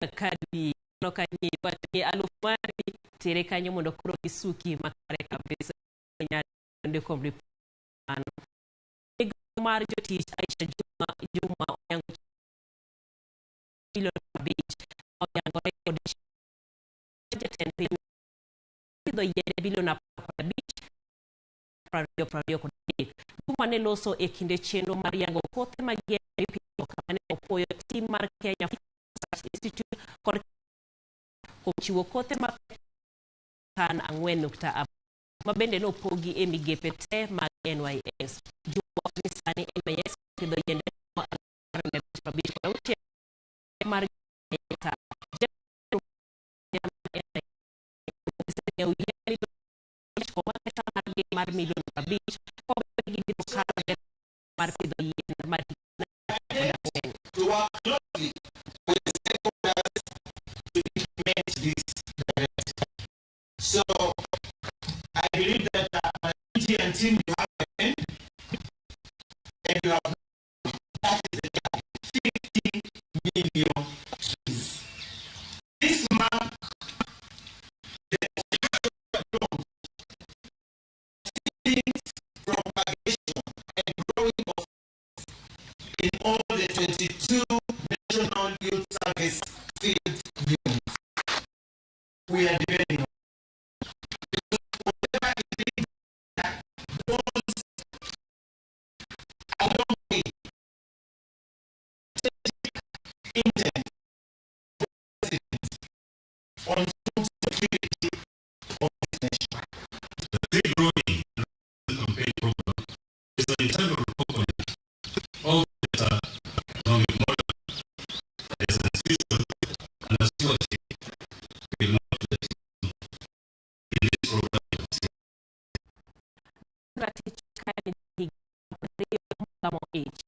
kadi no kanyi pati alufari tere kanyo mondo kuro isuki makare kabisa nyande komri ano mar jotich Aisha Jumwa oyango milion beach oyango record jatend pidho yiende milion beach prario kod Juma ne loso e kinde chenro mar yango kothe mag yiende pidho kamane opoyo tim mar Kenya Institute kod chiwo kothe ma kan 4.4 mabende no pogi e migepe te mag NYS. Juma sani NYS pidho yiende mar mar milion beach mar pidho yiende mar to work closely with stakeholders to implement this directive. So I believe that my and team you have and you have that is the target, 50 million trees. This month the propagation and growing of in all the 22 national youth service field units. We are depending on whatever it is that goes along the intent on food security of this nation. The big growing campaign program is an integral component of the economic model as an institution and a stewardship will not let in this program.